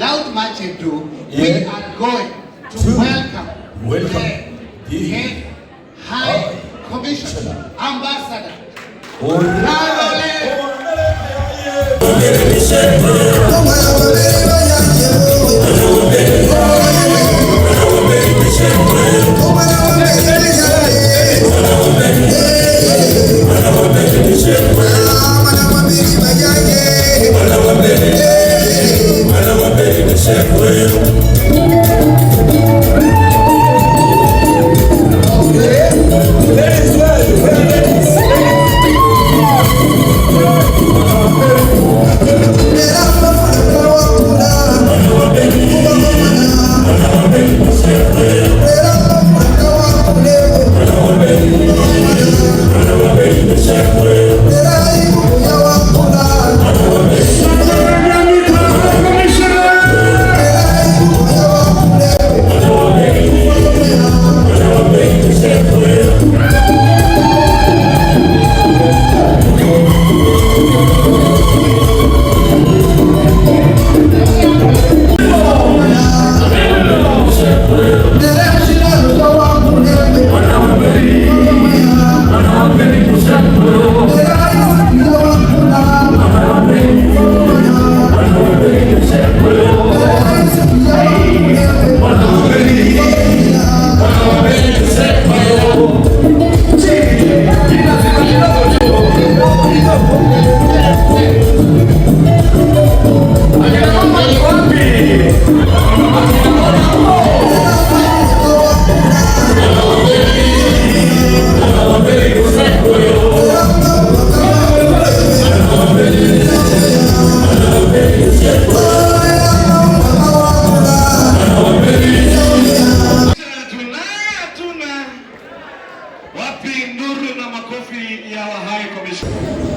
without much ado, we are going to welcome the High Commissioner, Ambassador Carolyne.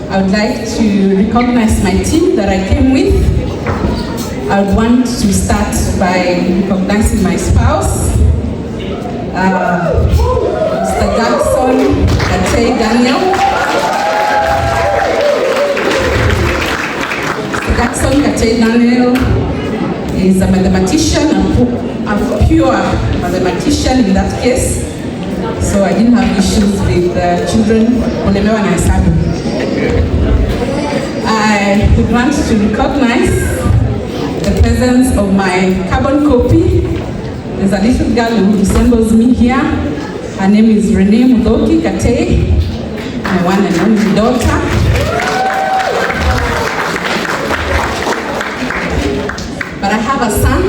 I would like to recognize my team that I came with. I would want to start by recognizing my spouse, Mr. Daniel. Mr. Daniel is a mathematician, a pure mathematician in that case. So I didn't have issues with children. I would want to recognize the presence of my carbon copy. There's a little girl who resembles me here. Her name is Renee Mudoki Kate, my one and only daughter. But I have a son,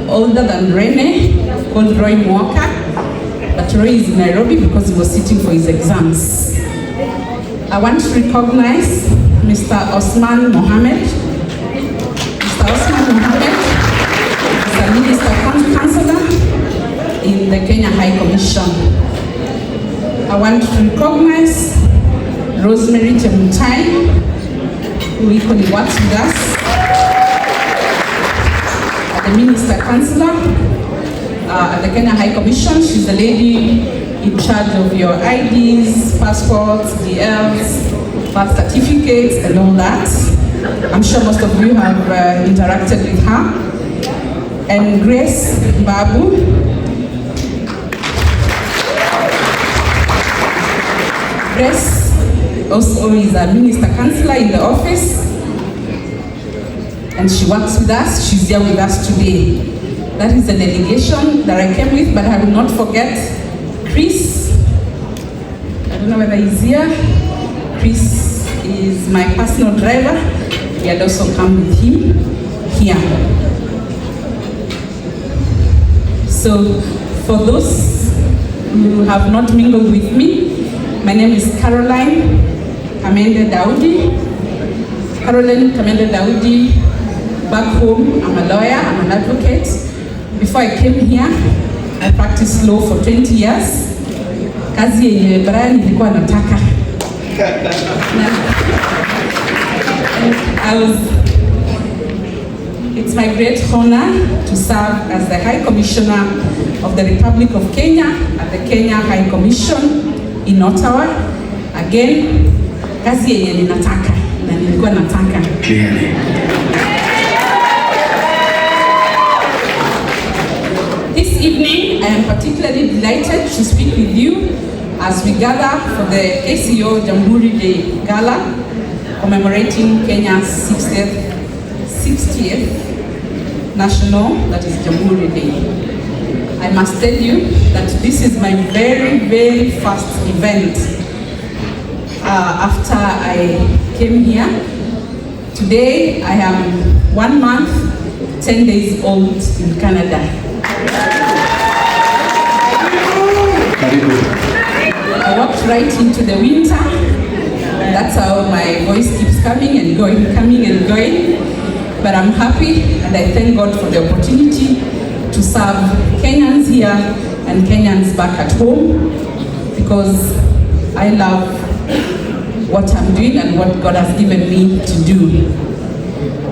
older than Renee, called Roy Walker. But Roy is in Nairobi because he was sitting for his exams. I want to recognize Mr. Osman Mohammed. Mr. Osman Mohammed is a minister councillor in the Kenya High Commission. I want to recognize Rosemary Chemutai, who equally works with us as the minister councillor at the Kenya High Commission. She's the lady in charge of your IDs, passports, DLs, birth certificates, and all that. I'm sure most of you have interacted with her. And Grace Babu. Grace also is a minister councillor in the office, and she works with us. She's here with us today. That is the delegation that I came with, but I will not forget Chris. I don't know whether he's here. Chris is my personal driver. He had also come with him here. So for those who have not mingled with me, my name is Carolyne Kamende Daudi. Carolyne Kamende Daudi. Back home, I'm a lawyer, I'm an advocate. Before I came here, I practiced law for 20 years. Kazi yenye Brian nilikuwa nataka. It's my great honor to serve as the High Commissioner of the Republic of Kenya at the Kenya High Commission in Ottawa. Again, kazi yenye ninataka na nilikuwa nataka. Clearly. evening, I am particularly delighted to speak with you as we gather for the KCO Jamhuri Day Gala, commemorating Kenya's 60th National, that is Jamhuri Day. I must tell you that this is my very, very first event after I came here. Today, I am 1 month, 10 days old in Canada. I walked right into the winter, and that's how my voice keeps coming and going. But I'm happy, and I thank God for the opportunity to serve Kenyans here and Kenyans back at home, because I love what I'm doing and what God has given me to do.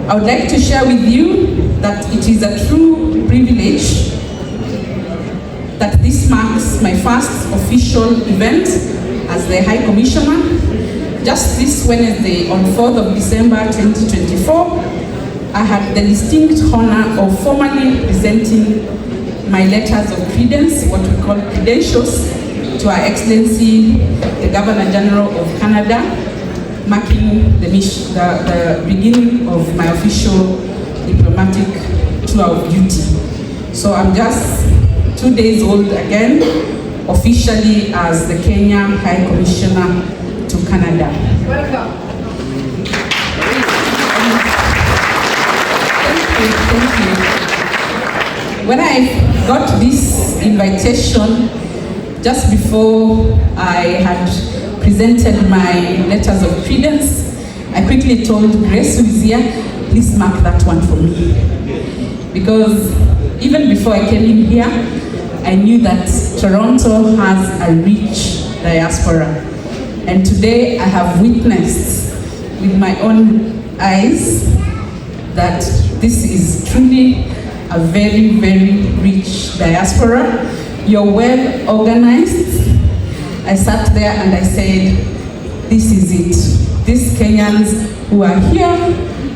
I would like to share with you that it is a true privilege that this marks my first official event as the High Commissioner. Just this Wednesday, on 4th of December 2024, I had the distinct honor of formally presenting my letters of credence, what we call credentials, to Her Excellency, the Governor General of Canada, marking the beginning of my official diplomatic tour of duty. So I'm just 2 days old again, officially as the Kenya High Commissioner to Canada. Welcome. Thank you. When I got this invitation, just before I had presented my letters of credence, I quickly told Grace, who is here, please mark that one for me. Because even before I came in here, I knew that Toronto has a rich diaspora. And today I have witnessed with my own eyes that this is truly a very, very rich diaspora. You're well organized. I sat there and I said, this is it. These Kenyans who are here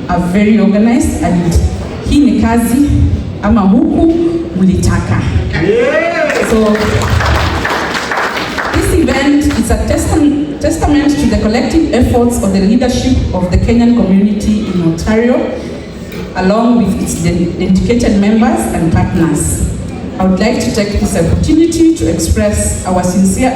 are very organized, and hii ni kazi ama huku mulitaka. So this event is a testament to the collective efforts of the leadership of the Kenyan community in Ontario, along with its dedicated members and partners. I would like to take this opportunity to express our sincere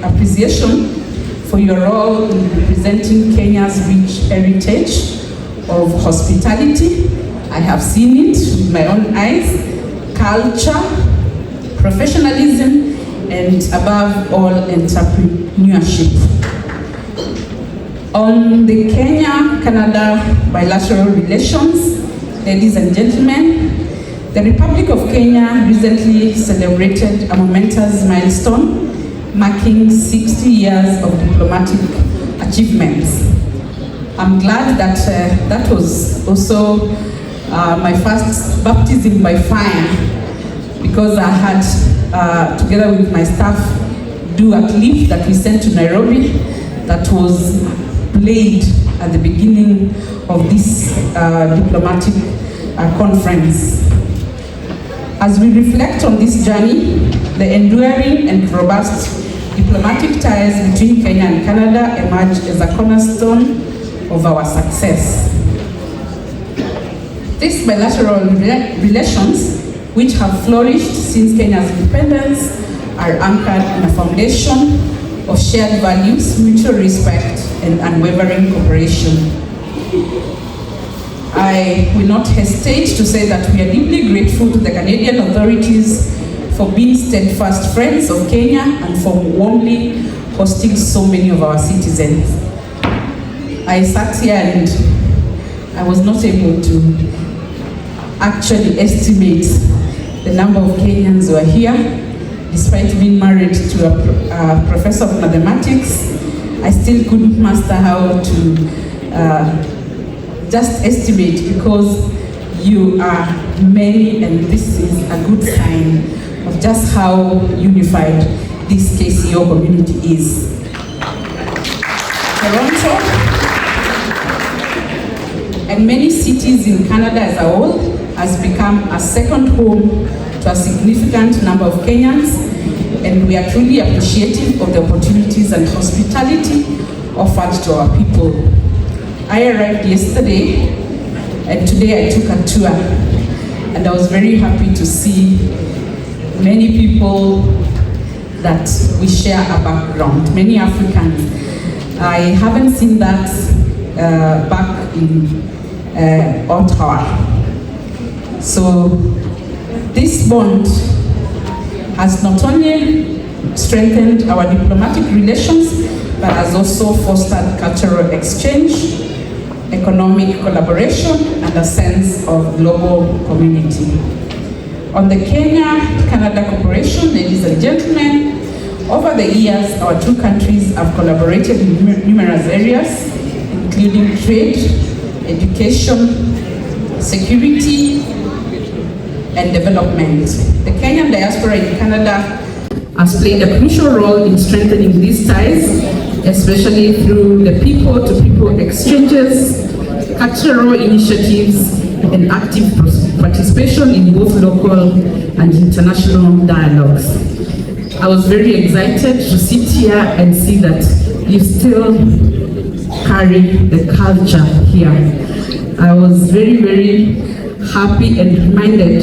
appreciation for your role in representing Kenya's rich heritage of hospitality. I have seen it with my own eyes, culture, professionalism, and above all, entrepreneurship. On the Kenya-Canada bilateral relations, ladies and gentlemen, the Republic of Kenya recently celebrated a momentous milestone, marking 60 years of diplomatic achievements. I'm glad that that was also my first baptism by fire, because I had, together with my staff, do a clip that we sent to Nairobi that was played at the beginning of this diplomatic conference. As we reflect on this journey, the enduring and robust diplomatic ties between Kenya and Canada emerge as a cornerstone of our success. These bilateral relations, which have flourished since Kenya's independence, are anchored in a foundation of shared values, mutual respect, and unwavering cooperation. I will not hesitate to say that we are deeply grateful to the Canadian authorities for being steadfast friends of Kenya and for warmly hosting so many of our citizens. I sat here and I was not able to actually estimate the number of Kenyans who are here. Despite being married to a professor of mathematics, I still couldn't master how to just estimate, because you are many, and this is a good sign of just how unified this KCO community is. Toronto and many cities in Canada as a whole has become a second home to a significant number of Kenyans, and we are truly appreciative of the opportunities and hospitality offered to our people. I arrived yesterday, and today I took a tour, and I was very happy to see many people that we share a background, many Africans. I haven't seen that back in Ottawa. So this bond has not only strengthened our diplomatic relations, but has also fostered cultural exchange, economic collaboration, and a sense of global community. On the Kenya-Canada cooperation, ladies and gentlemen, over the years, our two countries have collaborated in numerous areas, including trade, education, security, and development. The Kenyan diaspora in Canada has played a crucial role in strengthening these ties, especially through the people-to-people exchanges, cultural initiatives, and active participation in both local and international dialogues. I was very excited to sit here and see that you still carry the culture here. I was very, very happy and reminded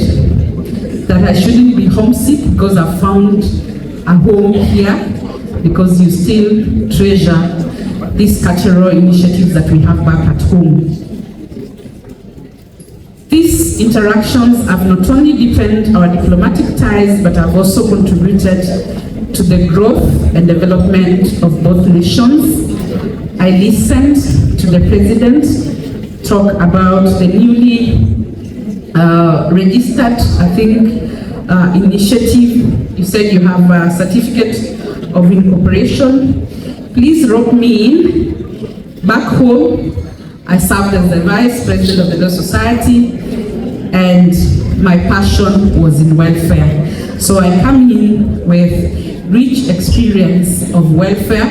that I shouldn't be homesick because I found a home here, because you still treasure these cultural initiatives that we have back at home. These interactions have not only deepened our diplomatic ties, but have also contributed to the growth and development of both nations. I listened to the President talk about the newly registered, I think, initiative. You said you have a certificate of incorporation. Please rope me in. Back home, I served as the Vice President of the Law Society, and my passion was in welfare. So I come in with rich experience of welfare,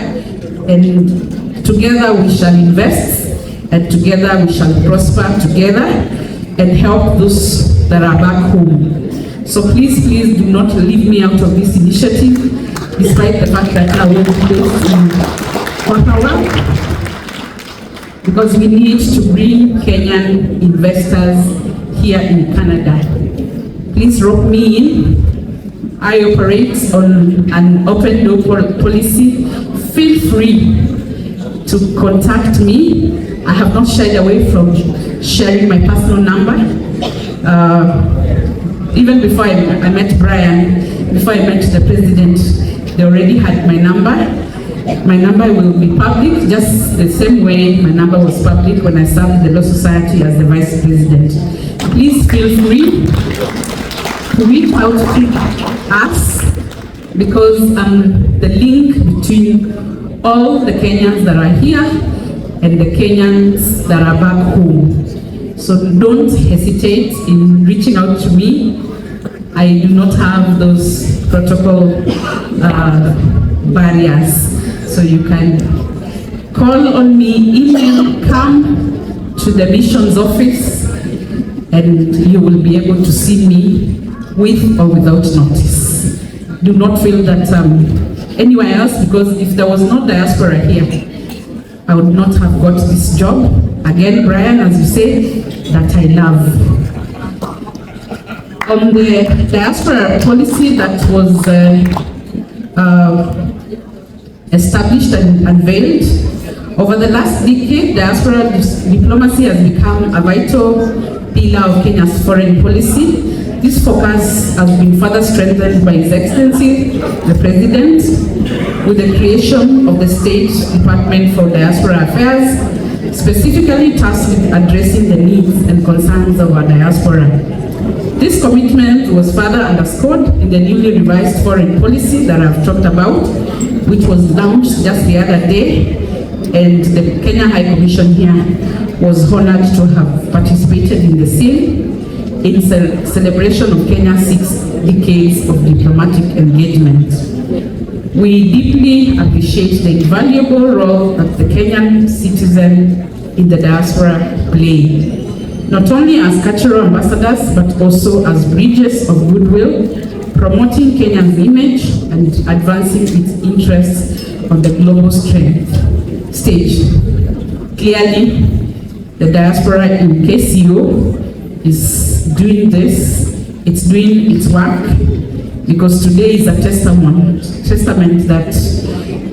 and together we shall invest, and together we shall prosper together and help those that are back home. So please, please do not leave me out of this initiative, despite the fact that I will be based in Ottawa, because we need to bring Kenyan investors here in Canada. Please rope me in. I operate on an open door policy. Feel free to contact me. I have not shied away from sharing my personal number. Even before I met Brian, before I met the President, they already had my number. My number will be public, just the same way my number was public when I served the Law Society as the Vice President. Please feel free to reach out to us, because I'm the link between all the Kenyans that are here and the Kenyans that are back home. So don't hesitate in reaching out to me. I do not have those protocol barriers. So you can call on me, email, come to the missions office, and you will be able to see me with or without notice. Do not feel that anywhere else, because if there was no diaspora here, I would not have got this job. Again, Brian, as you say, that I love. On the diaspora policy that was established and unveiled, over the last decade, diaspora diplomacy has become a vital pillar of Kenya's foreign policy. This focus has been further strengthened by His Excellency, the President, with the creation of the State Department for Diaspora Affairs, specifically tasked with addressing the needs and concerns of our diaspora. This commitment was further underscored in the newly revised foreign policy that I've talked about, which was launched just the other day, and the Kenya High Commission here was honored to have participated in the same, in celebration of Kenya's 6 decades of diplomatic engagement. We deeply appreciate the invaluable role that the Kenyan citizen in the diaspora play. not only as cultural ambassadors, but also as bridges of goodwill, promoting Kenya's image and advancing its interests on the global stage. Clearly, the diaspora in KCO is doing this, it's doing its work, because today is a testament that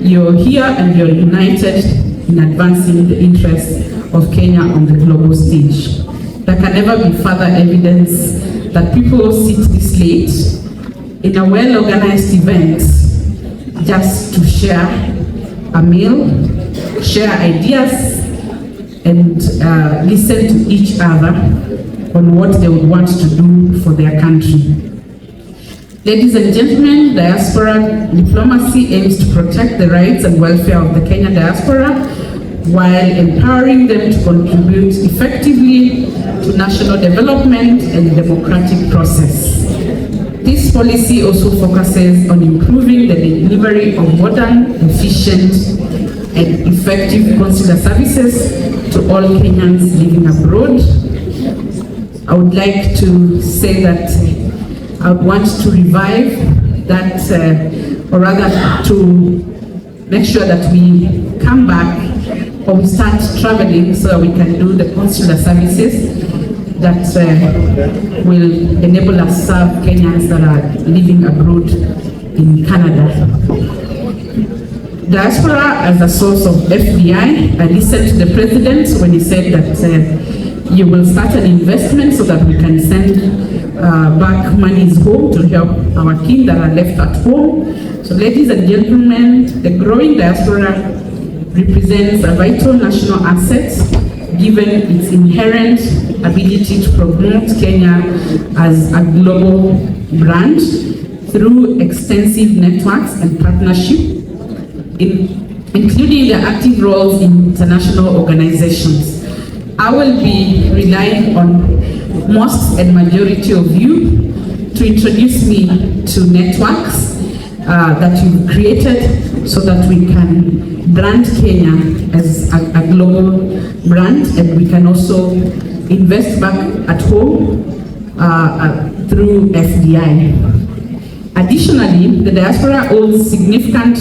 you're here and you're united in advancing the interests of Kenya on the global stage. There can never be further evidence that people sit this late in a well-organized event just to share a meal, share ideas, and listen to each other on what they would want to do for their country. Ladies and gentlemen, diaspora diplomacy aims to protect the rights and welfare of the Kenyan diaspora while empowering them to contribute effectively to national development and democratic process. This policy also focuses on improving the delivery of modern, efficient, and effective consular services to all Kenyans living abroad. I would like to say that I would want to revive that, or rather to make sure that we come back or we start traveling so that we can do the consular services that will enable us to serve Kenyans that are living abroad in Canada. Diaspora as a source of FDI, I listened to the president when he said that you will start an investment so that we can send back monies home to help our kin that are left at home. So ladies and gentlemen, the growing diaspora represents a vital national asset given its inherent ability to promote Kenya as a global brand through extensive networks and partnership, including their active roles in international organizations. I will be relying on most and majority of you to introduce me to networks that you've created so that we can brand Kenya as a global brand, and we can also invest back at home through FDI. Additionally, the diaspora holds significant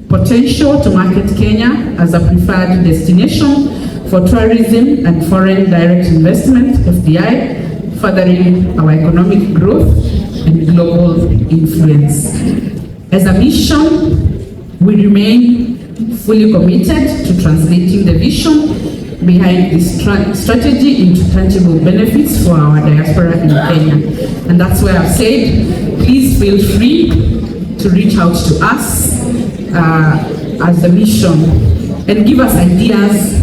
potential to market Kenya as a preferred destination for tourism and foreign direct investment, FDI, furthering our economic growth and global influence. As a mission, we remain fully committed to translating the vision behind this strategy into tangible benefits for our diaspora in Kenya. And that's why I've said, please feel free to reach out to us as a mission and give us ideas,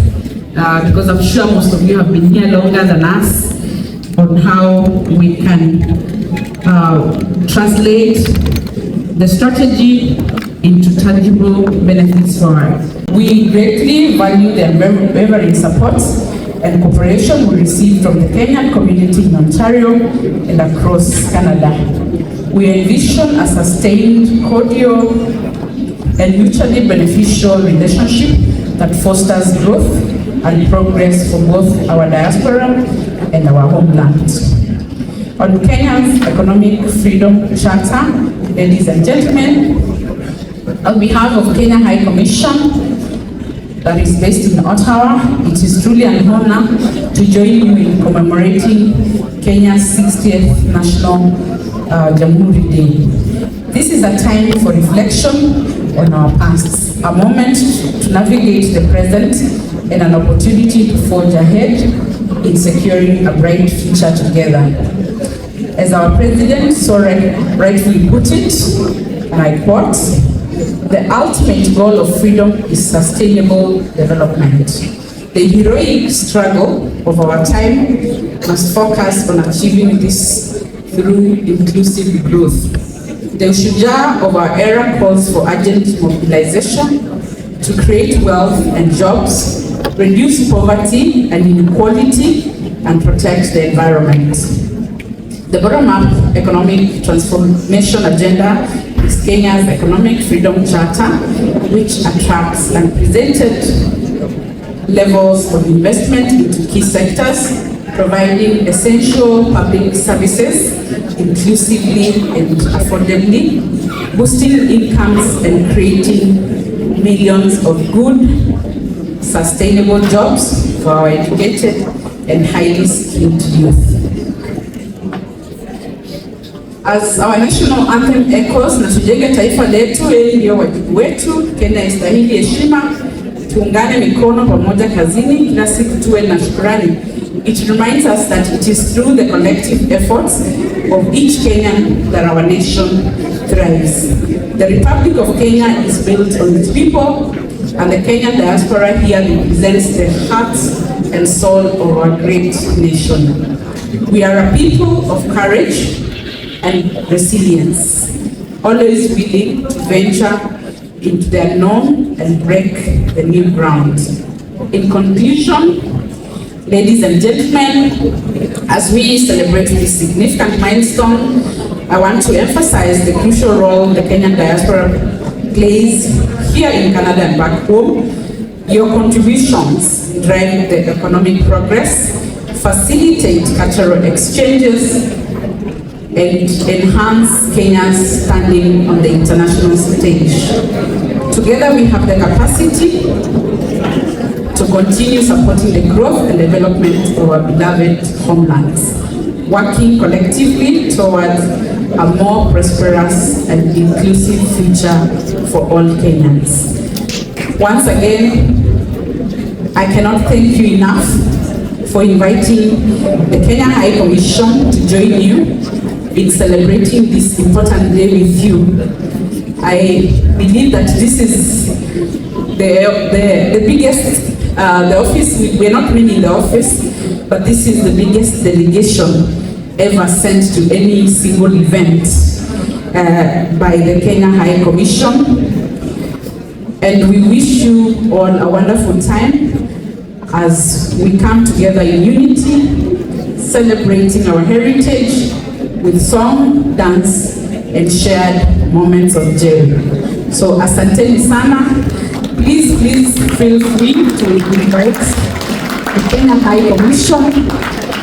because I'm sure most of you have been here longer than us, on how we can translate the strategy into tangible benefits for us. We greatly value the unwavering support and cooperation we receive from the Kenyan community in Ontario and across Canada. We envision a sustained, cordial, and mutually beneficial relationship that fosters growth and progress for both our diaspora and our homeland. On Kenya's Economic Freedom Charter, ladies and gentlemen, on behalf of Kenya High Commission that is based in Ottawa, it is truly an honor to join you in commemorating Kenya's 60th National Jamhuri Day. This is a time for reflection on our past, a moment to navigate the present, and an opportunity to forge ahead in securing a bright future together. As our president so rightfully put it, and I quote, "The ultimate goal of freedom is sustainable development. The heroic struggle of our time must focus on achieving this through inclusive growth. The shujaa of our era calls for urgent mobilization to create wealth and jobs, reduce poverty and inequality, and protect the environment. The bottom-up economic transformation agenda is Kenya's Economic Freedom Charter, which attracts unprecedented levels of investment into key sectors, providing essential public services inclusively and affordably, boosting incomes and creating millions of good, sustainable jobs for our educated and highly skilled youth. As our national anthem echoes, na tujenge taifa letu, ndio wajibu wetu. Kenya istahili heshima, tuungane mikono pamoja kazini, kila siku tuwe na shukrani. It reminds us that it is through the collective efforts of each Kenyan that our nation thrives. The Republic of Kenya is built on its people, and the Kenyan diaspora here represents the heart and soul of our great nation. We are a people of courage and resilience, always willing to venture into the unknown and break the new ground. In conclusion, ladies and gentlemen, as we celebrate this significant milestone, I want to emphasize the crucial role the Kenyan diaspora plays here in Canada and back home. Your contributions drive the economic progress, facilitate cultural exchanges, and enhance Kenya's standing on the international stage. Together we have the capacity to continue supporting the growth and development of our beloved homelands, working collectively towards a more prosperous and inclusive future for all Kenyans. Once again, I cannot thank you enough for inviting the Kenya High Commission to join you in celebrating this important day with you. I believe that this is the biggest, the office, we're not many in the office, but this is the biggest delegation ever sent to any single event by the Kenya High Commission. And we wish you all a wonderful time as we come together in unity, celebrating our heritage with song, dance, and shared moments of joy. So asanteni sana. Please feel free to invite the Kenya High Commission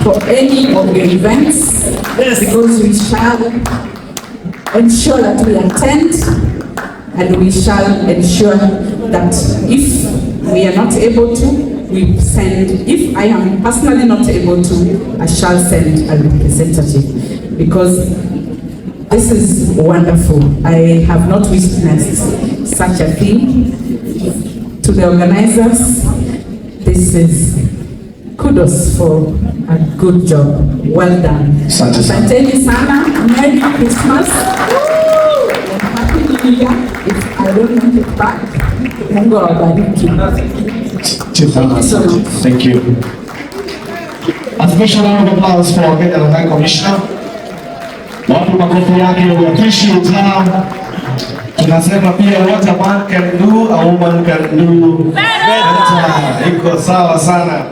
for any of your events, because we shall ensure that we attend, and we shall ensure that if we are not able to, we send, if I am personally not able to, I shall send a representative, because this is wonderful. I have not witnessed such a thing. To the organizers, this is kudos for a good job. Well done. Asanteni sana. Merry Christmas. And Happy New Year. If I don't make it back, Mungu awabariki. Thank you. A special round of applause for Kenya High Commissioner. Wapi makofi yake, we appreciate her. Tunasema pia what a man can do, a woman can do better. Iko sawa sana.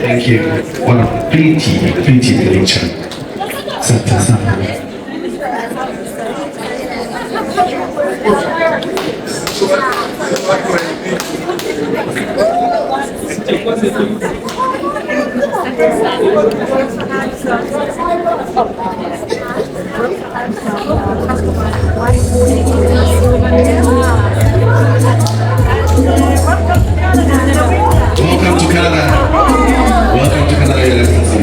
Thank you. What a pretty picture. Asante sana. Welcome to Canada. Welcome to Canada, Your Excellency.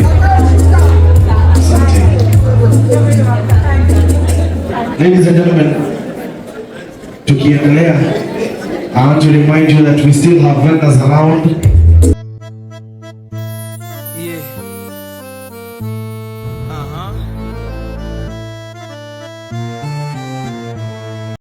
Ladies and gentlemen, tukiendelea, I want to remind you that we still have vendors around.